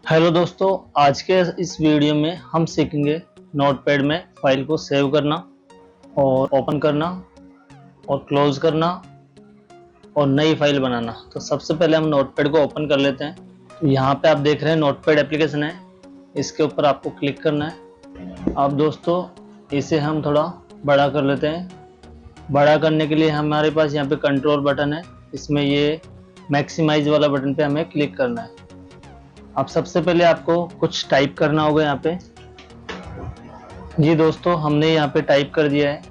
Hello दोस्तों, आज के इस वीडियो में हम सीखेंगे नोटपैड में फाइल को सेव करना और ओपन करना और क्लोज करना और नई फाइल बनाना। तो सबसे पहले हम नोटपैड को ओपन कर लेते हैं। तो यहाँ पे आप देख रहे हैं नोटपैड एप्लीकेशन है, इसके ऊपर आपको क्लिक करना है। अब दोस्तों इसे हम थोड़ा बड़ा कर लेते हैं। बड़ा करने के लिए हमारे पास यहाँ पे कंट्रोल बटन है, इसमें ये मैक्सिमाइज वाला बटन पे हमें क्लिक करना है। अब सबसे पहले आपको कुछ टाइप करना होगा यहाँ पे। जी दोस्तों, हमने यहाँ पे टाइप कर दिया है।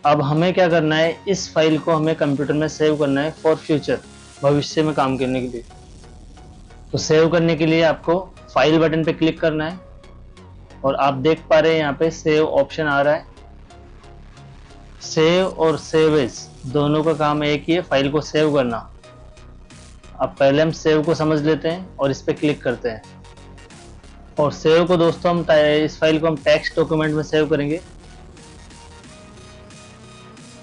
अब हमें क्या करना है, इस फाइल को हमें कंप्यूटर में सेव करना है फॉर फ्यूचर, भविष्य में काम करने के लिए। तो सेव करने के लिए आपको फाइल बटन पे क्लिक करना है और आप देख पा रहे हैं यहाँ पे सेव ऑप्शन आ रहा है। सेव और सेव एज दोनों का काम एक ही है, फाइल को सेव करना। अब पहले हम सेव को समझ लेते हैं और इस पे क्लिक करते हैं। और सेव को दोस्तों हम इस फाइल को हम टेक्स्ट डॉक्यूमेंट में सेव करेंगे।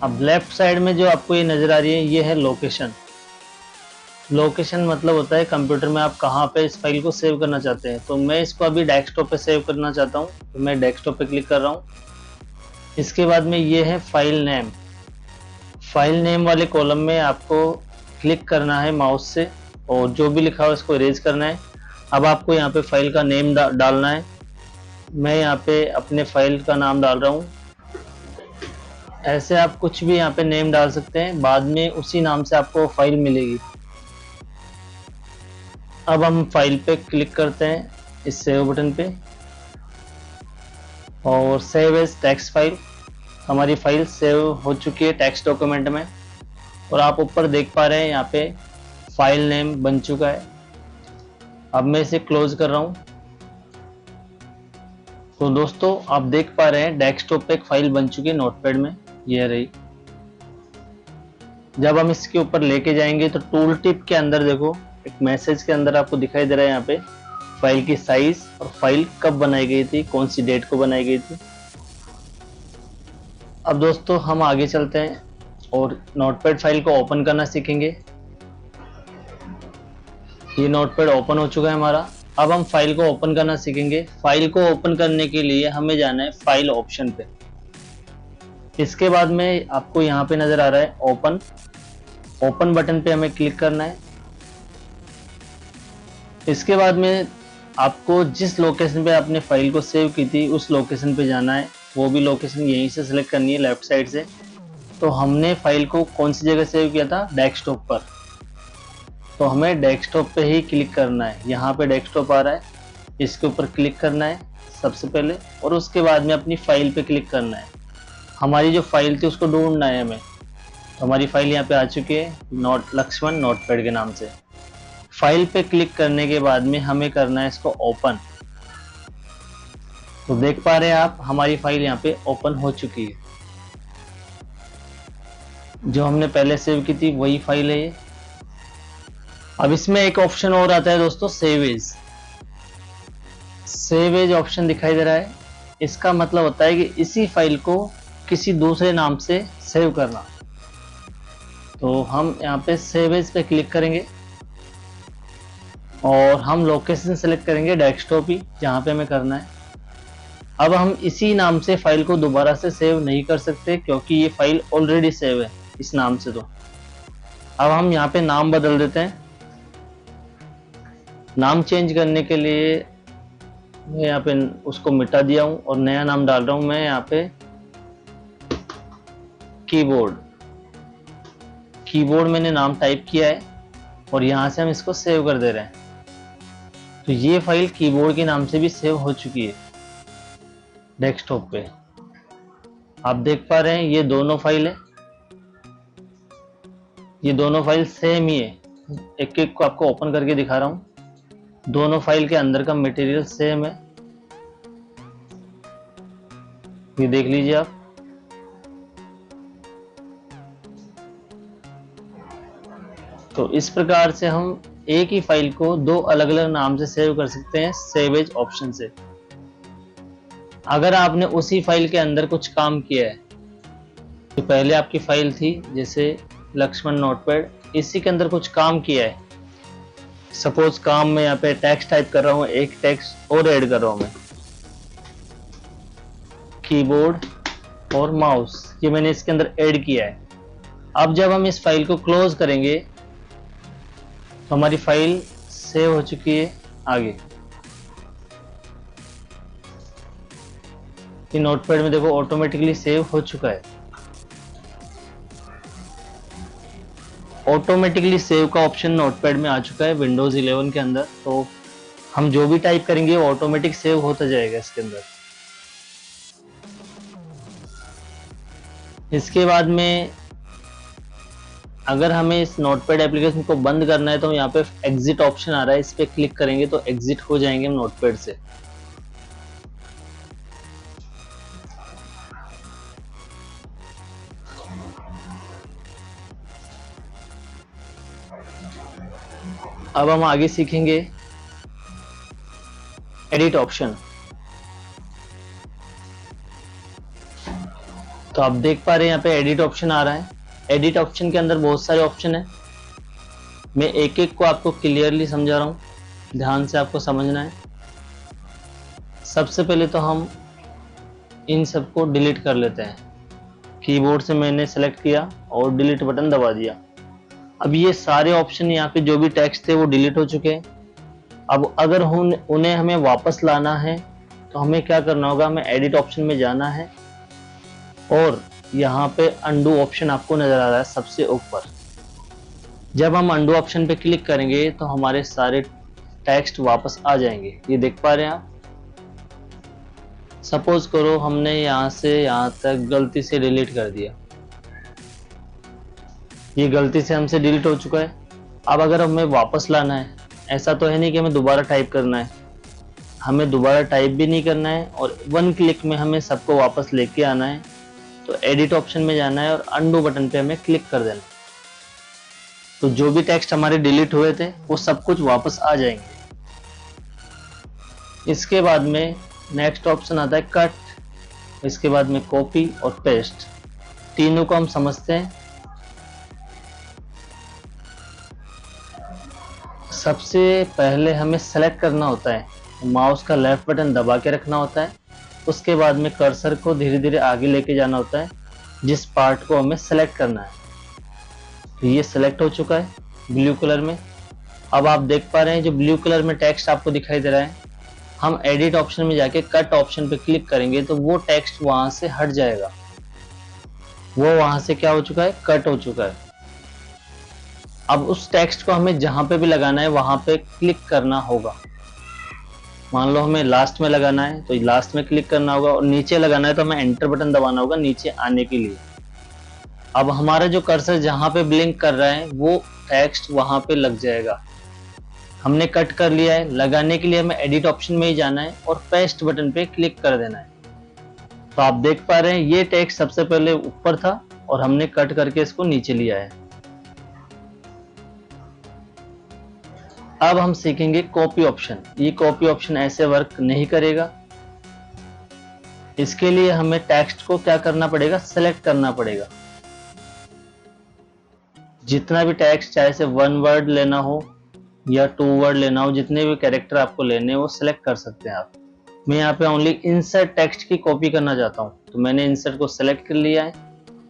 अब लेफ्ट साइड में जो आपको ये नजर आ रही है, ये है लोकेशन। लोकेशन मतलब होता है कंप्यूटर में आप कहाँ पे इस फाइल को सेव करना चाहते हैं। तो मैं इसको अभी डेस्कटॉप पे सेव करना चाहता हूँ, तो मैं डेस्कटॉप पे क्लिक कर रहा हूँ। इसके बाद में ये है फाइल नेम। फाइल नेम वाले कॉलम में आपको क्लिक करना है माउस से और जो भी लिखा हो उसको इरेज करना है। अब आपको यहाँ पे फाइल का नेम डालना है। मैं यहाँ पे अपने फाइल का नाम डाल रहा हूँ। ऐसे आप कुछ भी यहाँ पे नेम डाल सकते हैं, बाद में उसी नाम से आपको फाइल मिलेगी। अब हम फाइल पे क्लिक करते हैं, इस सेव बटन पे, और सेव एज टेक्स्ट फाइल। हमारी फाइल सेव हो चुकी है टेक्स्ट डॉक्यूमेंट में और आप ऊपर देख पा रहे हैं यहाँ पे फाइल नेम बन चुका है। अब मैं इसे क्लोज कर रहा हूँ। तो दोस्तों आप देख पा रहे हैं डेस्कटॉप पे एक फाइल बन चुकी है नोटपैड में, ये रही। जब हम इसके ऊपर लेके जाएंगे तो टूल टिप के अंदर देखो, एक मैसेज के अंदर आपको दिखाई दे रहा है यहाँ पे फाइल की साइज और फाइल कब बनाई गई थी, कौन सी डेट को बनाई गई थी। अब दोस्तों हम आगे चलते हैं और नोटपैड फाइल को ओपन करना सीखेंगे। ये नोटपैड ओपन हो चुका है हमारा। अब हम फाइल को ओपन करना सीखेंगे। फाइल को ओपन करने के लिए हमें जाना है फाइल ऑप्शन पे। इसके बाद में आपको यहाँ पे नजर आ रहा है ओपन। ओपन बटन पे हमें क्लिक करना है। इसके बाद में आपको जिस लोकेशन पे आपने फाइल को सेव की थी उस लोकेशन पे जाना है। वो भी लोकेशन यहीं से सिलेक्ट करनी है लेफ्ट साइड से। तो हमने फाइल को कौन सी जगह सेव किया था, डेस्कटॉप पर। तो हमें डेस्कटॉप पे ही क्लिक करना है। यहाँ पे डेस्कटॉप आ रहा है, इसके ऊपर क्लिक करना है सबसे पहले और उसके बाद में अपनी फाइल पे क्लिक करना है। हमारी जो फाइल थी उसको ढूंढना है हमें। तो हमारी फाइल यहाँ पे आ चुकी है, लक्ष्मण नोटपैड के नाम से। फाइल पे क्लिक करने के बाद में हमें करना है इसको ओपन। तो देख पा रहे हैं आप हमारी फाइल यहाँ पे ओपन हो चुकी है। जो हमने पहले सेव की थी वही फाइल है ये। अब इसमें एक ऑप्शन और आता है दोस्तों, save as. Save as option दिखाई दे रहा है। इसका मतलब होता है कि इसी फाइल को किसी दूसरे नाम से सेव करना। तो हम यहाँ पे सेव एज पे क्लिक करेंगे और हम लोकेशन सेलेक्ट करेंगे डेस्कटॉप ही, जहाँ पे हमें करना है। अब हम इसी नाम से फाइल को दोबारा से सेव नहीं कर सकते क्योंकि ये फाइल ऑलरेडी सेव है इस नाम से। तो अब हम यहाँ पे नाम बदल देते हैं। नाम चेंज करने के लिए मैं यहाँ पे उसको मिटा दिया हूँ और नया नाम डाल रहा हूँ मैं यहाँ पे कीबोर्ड। कीबोर्ड मैंने नाम टाइप किया है और यहाँ से हम इसको सेव कर दे रहे हैं। तो ये फाइल कीबोर्ड के नाम से भी सेव हो चुकी है डेस्कटॉप पे। आप देख पा रहे हैं ये दोनों फाइल है, ये दोनों फाइल सेम ही है। एक एक को आपको ओपन करके दिखा रहा हूँ। दोनों फाइल के अंदर का मटेरियल सेम है, ये देख लीजिए आप। तो इस प्रकार से हम एक ही फाइल को दो अलग अलग नाम से सेव कर सकते हैं सेव एज ऑप्शन से। अगर आपने उसी फाइल के अंदर कुछ काम किया है, तो पहले आपकी फाइल थी जैसे लक्ष्मण नोटपैड, इसी के अंदर कुछ काम किया है सपोज काम में यहाँ पे टेक्स्ट टाइप कर रहा हूँ, एक टेक्स्ट और ऐड कर रहा हूँ मैं, कीबोर्ड और माउस, ये मैंने इसके अंदर ऐड किया है। अब जब हम इस फाइल को क्लोज करेंगे तो हमारी फाइल सेव हो चुकी है। आगे ये नोटपैड में देखो ऑटोमेटिकली सेव हो चुका है। ऑटोमेटिकली सेव का ऑप्शन नोटपैड में आ चुका है विंडोज 11 के अंदर। तो हम जो भी टाइप करेंगे वो ऑटोमेटिक सेव होता जाएगा इसके अंदर। इसके बाद में अगर हमें इस नोटपैड एप्लीकेशन को बंद करना है तो यहाँ पे एग्जिट ऑप्शन आ रहा है, इस पे क्लिक करेंगे तो एग्जिट हो जाएंगे हम नोटपैड से। अब हम आगे सीखेंगे एडिट ऑप्शन। तो आप देख पा रहे हैं यहाँ पे एडिट ऑप्शन आ रहा है। एडिट ऑप्शन के अंदर बहुत सारे ऑप्शन है, मैं एक एक को आपको क्लियरली समझा रहा हूँ, ध्यान से आपको समझना है। सबसे पहले तो हम इन सबको डिलीट कर लेते हैं। कीबोर्ड से मैंने सेलेक्ट किया और डिलीट बटन दबा दिया। अब ये सारे ऑप्शन यहाँ पे जो भी टेक्स्ट थे वो डिलीट हो चुके हैं। अब अगर उन्हें हमें वापस लाना है तो हमें क्या करना होगा, हमें एडिट ऑप्शन में जाना है और यहाँ पे अंडू ऑप्शन आपको नजर आ रहा है सबसे ऊपर। जब हम अंडू ऑप्शन पे क्लिक करेंगे तो हमारे सारे टेक्स्ट वापस आ जाएंगे। ये देख पा रहे हैं आप। सपोज करो हमने यहाँ से यहाँ तक गलती से डिलीट कर दिया, ये गलती से हमसे डिलीट हो चुका है। अब अगर हमें वापस लाना है, ऐसा तो है नहीं कि हमें दोबारा टाइप करना है, हमें दोबारा टाइप भी नहीं करना है और वन क्लिक में हमें सबको वापस लेके आना है। तो एडिट ऑप्शन में जाना है और अंडू बटन पे हमें क्लिक कर देना है। तो जो भी टेक्स्ट हमारे डिलीट हुए थे वो सब कुछ वापस आ जाएंगे। इसके बाद में नेक्स्ट ऑप्शन आता है कट, इसके बाद में कॉपी और पेस्ट। तीनों को हम समझते हैं। सबसे पहले हमें सेलेक्ट करना होता है, माउस का लेफ्ट बटन दबा के रखना होता है। उसके बाद में कर्सर को धीरे धीरे आगे लेके जाना होता है जिस पार्ट को हमें सेलेक्ट करना है। तो ये सेलेक्ट हो चुका है ब्लू कलर में। अब आप देख पा रहे हैं जो ब्लू कलर में टेक्स्ट आपको दिखाई दे रहा है, हम एडिट ऑप्शन में जाके कट ऑप्शन पे क्लिक करेंगे तो वो टेक्स्ट वहां से हट जाएगा। वो वहां से क्या हो चुका है, कट हो चुका है। अब उस टेक्स्ट को हमें जहां पे भी लगाना है वहां पे क्लिक करना होगा। मान लो हमें लास्ट में लगाना है तो लास्ट में क्लिक करना होगा और नीचे लगाना है तो हमें एंटर बटन दबाना होगा नीचे आने के लिए। अब हमारा जो कर्सर जहां पे ब्लिंक कर रहा है वो टेक्स्ट वहां पे लग जाएगा। हमने कट कर लिया है, लगाने के लिए हमें एडिट ऑप्शन में ही जाना है और पेस्ट बटन पे क्लिक कर देना है। तो आप देख पा रहे हैं ये टेक्स्ट सबसे पहले ऊपर था और हमने कट करके इसको नीचे लिया है। अब हम सीखेंगे कॉपी ऑप्शन। ये कॉपी ऑप्शन ऐसे वर्क नहीं करेगा। इसके लिए हमें टेक्स्ट को क्या करना पड़ेगा, सेलेक्ट करना पड़ेगा। जितना भी टेक्स्ट, चाहे से 1 वर्ड लेना हो या 2 वर्ड लेना हो, जितने भी कैरेक्टर आपको लेने हो वो सिलेक्ट कर सकते हैं आप। मैं यहाँ पे ओनली इंसर्ट टेक्स्ट की कॉपी करना चाहता हूँ तो मैंने इंसर्ट को सेलेक्ट कर लिया है।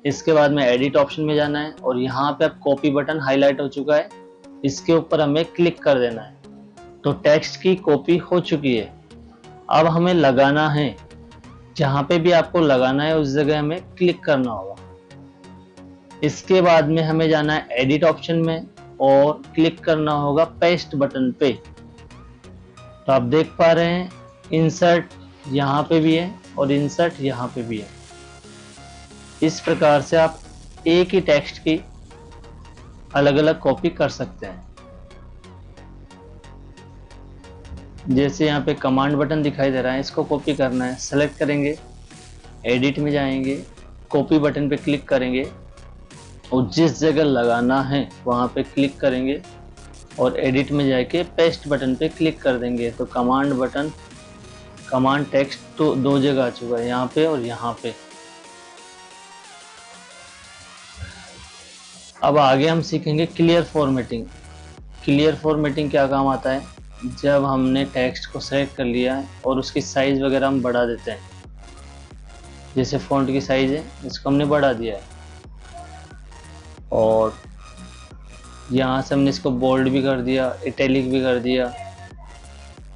इसके बाद में एडिट ऑप्शन में जाना है और यहाँ पे अब कॉपी बटन हाईलाइट हो चुका है, इसके ऊपर हमें क्लिक कर देना है। तो टेक्स्ट की कॉपी हो चुकी है। अब हमें लगाना है, जहां पे भी आपको लगाना है उस जगह हमें क्लिक करना होगा। इसके बाद में हमें जाना है एडिट ऑप्शन में और क्लिक करना होगा पेस्ट बटन पे। तो आप देख पा रहे हैं इंसर्ट यहाँ पे भी है और इंसर्ट यहाँ पे भी है। इस प्रकार से आप एक ही टेक्स्ट की अलग अलग कॉपी कर सकते हैं। जैसे यहाँ पे कमांड बटन दिखाई दे रहा है, इसको कॉपी करना है, सेलेक्ट करेंगे, एडिट में जाएंगे, कॉपी बटन पे क्लिक करेंगे और जिस जगह लगाना है वहां पे क्लिक करेंगे और एडिट में जाके पेस्ट बटन पे क्लिक कर देंगे। तो कमांड टेक्स्ट तो दो जगह आ चुका है, यहाँ पे और यहाँ पे। अब आगे हम सीखेंगे क्लियर फॉर्मेटिंग। क्लियर फॉर्मेटिंग क्या काम आता है, जब हमने टेक्स्ट को सेलेक्ट कर लिया है और उसकी साइज वगैरह हम बढ़ा देते हैं। जैसे फ़ॉन्ट की साइज है, इसको हमने बढ़ा दिया है और यहाँ से हमने इसको बोल्ड भी कर दिया, इटैलिक भी कर दिया।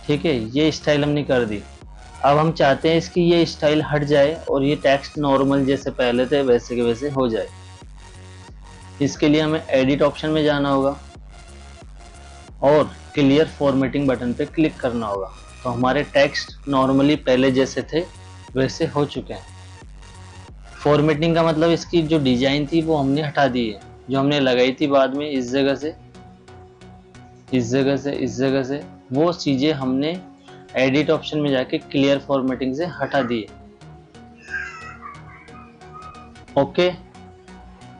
ठीक है, ये स्टाइल हमने कर दी। अब हम चाहते हैं इसकी ये स्टाइल हट जाए और ये टेक्स्ट नॉर्मल जैसे पहले थे वैसे के वैसे हो जाए। इसके लिए हमें एडिट ऑप्शन में जाना होगा और क्लियर फॉर्मेटिंग बटन पे क्लिक करना होगा। तो हमारे टेक्स्ट नॉर्मली पहले जैसे थे वैसे हो चुके हैं। फॉर्मेटिंग का मतलब इसकी जो डिजाइन थी वो हमने हटा दी है, जो हमने लगाई थी बाद में इस जगह से, इस जगह से, इस जगह से, वो चीजें हमने एडिट ऑप्शन में जाके क्लियर फॉर्मेटिंग से हटा दी है। ओके,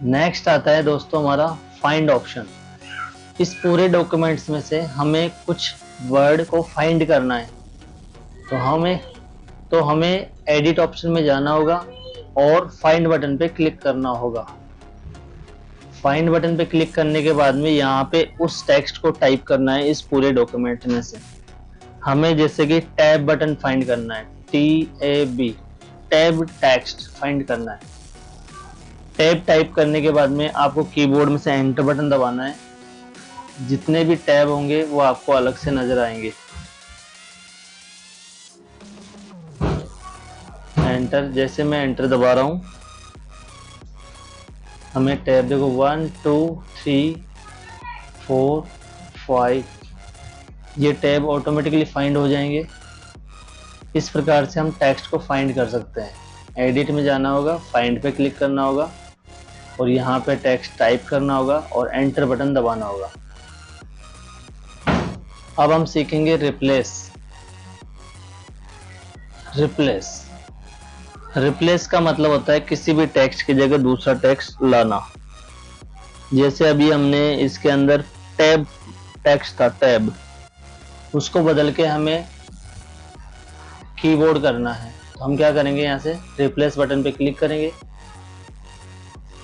नेक्स्ट आता है दोस्तों हमारा फाइंड ऑप्शन। इस पूरे डॉक्यूमेंट्स में से हमें कुछ वर्ड को फाइंड करना है, तो हमें एडिट ऑप्शन में जाना होगा और फाइंड बटन पे क्लिक करना होगा। फाइंड बटन पे क्लिक करने के बाद में यहाँ पे उस टेक्स्ट को टाइप करना है इस पूरे डॉक्यूमेंट में से। हमें जैसे कि टैब बटन फाइंड करना है, TAB, टैब टेक्स्ट फाइंड करना है। टैब टाइप करने के बाद में आपको कीबोर्ड में से एंटर बटन दबाना है। जितने भी टैब होंगे वो आपको अलग से नजर आएंगे। एंटर, जैसे मैं एंटर दबा रहा हूं, हमें टैब देखो 1 2 3 4 5, ये टैब ऑटोमेटिकली फाइंड हो जाएंगे। इस प्रकार से हम टेक्स्ट को फाइंड कर सकते हैं। एडिट में जाना होगा, फाइंड पे क्लिक करना होगा और यहाँ पे टेक्स्ट टाइप करना होगा और एंटर बटन दबाना होगा। अब हम सीखेंगे रिप्लेस। रिप्लेस का मतलब होता है किसी भी टेक्स्ट की जगह दूसरा टेक्स्ट लाना। जैसे अभी हमने इसके अंदर टैब टेक्स्ट था, टैब, उसको बदल के हमें कीबोर्ड करना है। तो हम क्या करेंगे, यहाँ से रिप्लेस बटन पे क्लिक करेंगे।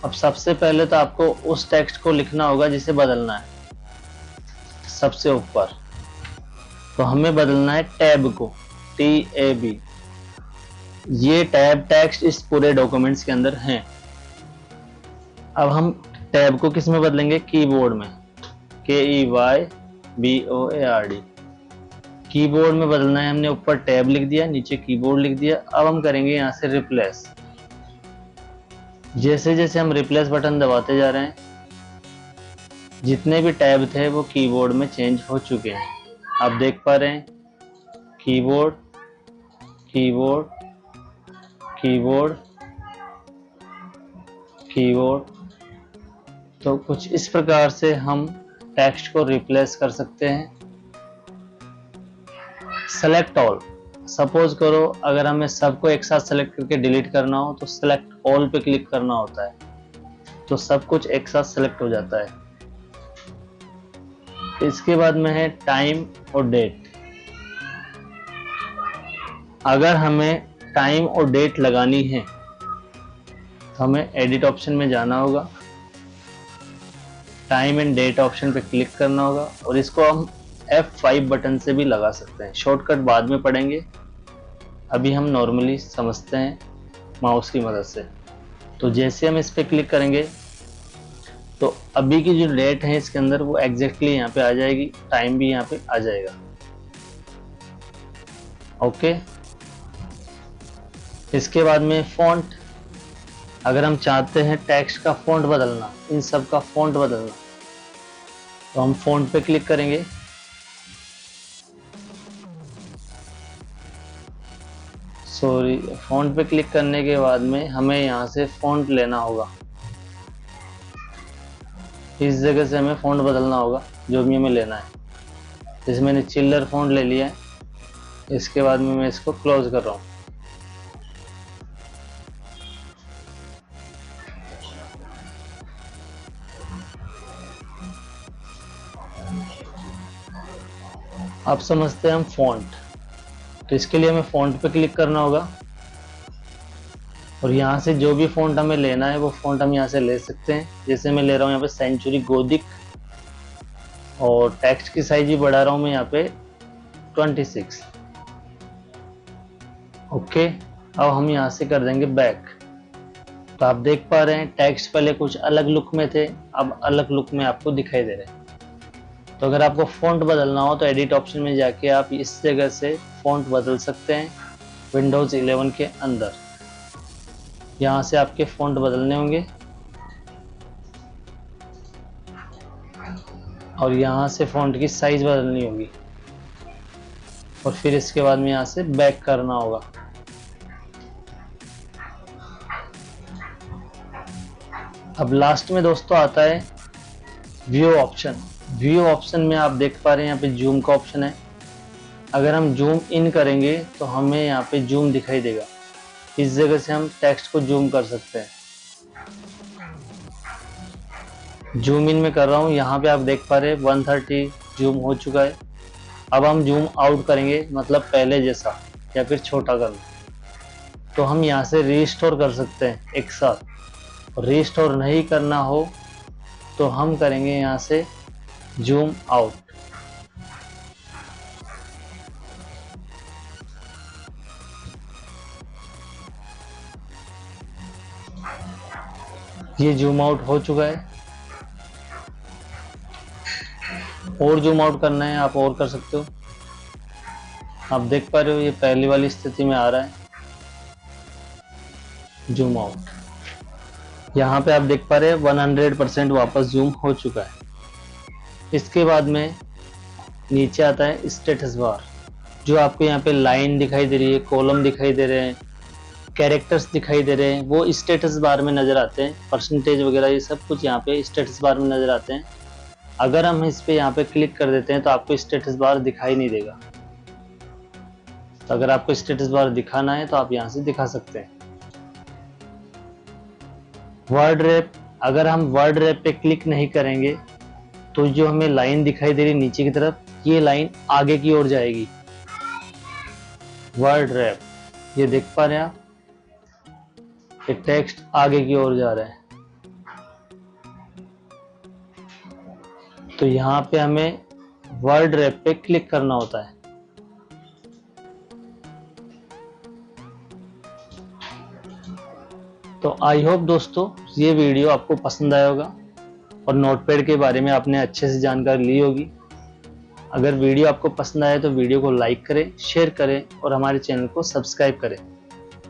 अब सबसे पहले तो आपको उस टेक्स्ट को लिखना होगा जिसे बदलना है, सबसे ऊपर। तो हमें बदलना है टैब को, TAB। ये टैब टेक्स्ट इस पूरे डॉक्यूमेंट्स के अंदर हैं। अब हम टैब को किस में बदलेंगे, कीबोर्ड में, KEYBOARD। कीबोर्ड में बदलना है हमने, ऊपर टैब लिख दिया, नीचे कीबोर्ड लिख दिया। अब हम करेंगे यहाँ से रिप्लेस। जैसे जैसे हम रिप्लेस बटन दबाते जा रहे हैं, जितने भी टैब थे वो कीबोर्ड में चेंज हो चुके हैं। आप देख पा रहे हैं, कीबोर्ड, कीबोर्ड, कीबोर्ड, कीबोर्ड। तो कुछ इस प्रकार से हम टेक्स्ट को रिप्लेस कर सकते हैं। सेलेक्ट ऑल, सपोज करो अगर हमें सबको एक साथ सेलेक्ट करके डिलीट करना हो तो सेलेक्ट ऑल पे क्लिक करना होता है, तो सब कुछ एक साथ सेलेक्ट हो जाता है। इसके बाद में है टाइम और डेट। अगर हमें टाइम और डेट लगानी है तो हमें एडिट ऑप्शन में जाना होगा, टाइम एंड डेट ऑप्शन पे क्लिक करना होगा और इसको हम F5 बटन से भी लगा सकते हैं। शॉर्टकट बाद में पढ़ेंगे, अभी हम नॉर्मली समझते हैं माउस की मदद से। तो जैसे हम इस पे क्लिक करेंगे तो अभी की जो डेट है इसके अंदर वो एग्जैक्टली यहाँ पे आ जाएगी, टाइम भी यहाँ पे आ जाएगा। ओके, इसके बाद में फॉन्ट। अगर हम चाहते हैं टेक्स्ट का फॉन्ट बदलना, इन सब का फॉन्ट बदलना, तो हम फॉन्ट पे क्लिक करेंगे। फॉन्ट पे क्लिक करने के बाद में हमें यहाँ से फॉन्ट लेना होगा। इस जगह से हमें फॉन्ट बदलना होगा जो भी हमें लेना है। जैसे मैंने चिल्लर फॉन्ट ले लिया है, इसके बाद में मैं इसको क्लोज कर रहा हूँ। अब समझते हैं हम फॉन्ट। तो इसके लिए हमें फॉन्ट पे क्लिक करना होगा और यहाँ से जो भी फॉन्ट हमें लेना है वो फॉन्ट हम यहाँ से ले सकते हैं। जैसे मैं ले रहा हूँ यहाँ पे सेंचुरी गोथिक और टेक्स्ट की साइज भी बढ़ा रहा हूँ मैं यहाँ पे 26। ओके, अब हम यहाँ से कर देंगे बैक। तो आप देख पा रहे हैं टेक्स्ट पहले कुछ अलग लुक में थे, अब अलग लुक में आपको दिखाई दे रहे हैं। तो अगर आपको फ़ॉन्ट बदलना हो तो एडिट ऑप्शन में जाके आप इस जगह से फ़ॉन्ट बदल सकते हैं विंडोज़ 11 के अंदर। यहाँ से आपके फ़ॉन्ट बदलने होंगे और यहाँ से फ़ॉन्ट की साइज़ बदलनी होगी और फिर इसके बाद में यहाँ से बैक करना होगा। अब लास्ट में दोस्तों आता है व्यू ऑप्शन। व्यू ऑप्शन में आप देख पा रहे हैं यहाँ पे जूम का ऑप्शन है। अगर हम जूम इन करेंगे तो हमें यहाँ पे जूम दिखाई देगा। इस जगह से हम टेक्स्ट को जूम कर सकते हैं। जूम इन में कर रहा हूँ, यहाँ पे आप देख पा रहे हैं 130 जूम हो चुका है। अब हम जूम आउट करेंगे, मतलब पहले जैसा या फिर छोटा करना। तो हम यहाँ से रीस्टोर कर सकते हैं एक साथ। रीस्टोर नहीं करना हो तो हम करेंगे यहाँ से जूम आउट। ये जूम आउट हो चुका है। और जूम आउट करना है आप और कर सकते हो। आप देख पा रहे हो ये पहली वाली स्थिति में आ रहा है जूम आउट। यहाँ पे आप देख पा रहे हैं 100% वापस जूम हो चुका है। इसके बाद में नीचे आता है स्टेटस बार। जो आपको यहाँ पे लाइन दिखाई दे रही है, कॉलम दिखाई दे रहे हैं, कैरेक्टर्स दिखाई दे रहे हैं, वो स्टेटस बार में नजर आते हैं। परसेंटेज वगैरह ये सब कुछ यहाँ पे स्टेटस बार में नजर आते हैं। अगर हम इस पे यहाँ पे क्लिक कर देते हैं तो आपको स्टेटस बार दिखाई नहीं देगा। तो अगर आपको स्टेटस बार दिखाना है तो आप यहाँ से दिखा सकते हैं। वर्ड रैप, अगर हम वर्ड रैप पे क्लिक नहीं करेंगे तो जो हमें लाइन दिखाई दे रही नीचे की तरफ, ये लाइन आगे की ओर जाएगी। वर्ड रैप, ये देख पा रहे हैं आप, ये टेक्स्ट आगे की ओर जा रहा है। तो यहाँ पे हमें वर्ड रैप पे क्लिक करना होता है। तो आई होप दोस्तों ये वीडियो आपको पसंद आया होगा और नोटपैड के बारे में आपने अच्छे से जानकारी ली होगी। अगर वीडियो आपको पसंद आए तो वीडियो को लाइक करें, शेयर करें और हमारे चैनल को सब्सक्राइब करें,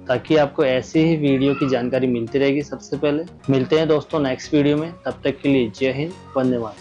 ताकि आपको ऐसी ही वीडियो की जानकारी मिलती रहेगी सबसे पहले। मिलते हैं दोस्तों नेक्स्ट वीडियो में, तब तक के लिए जय हिंद, वंदे मातरम।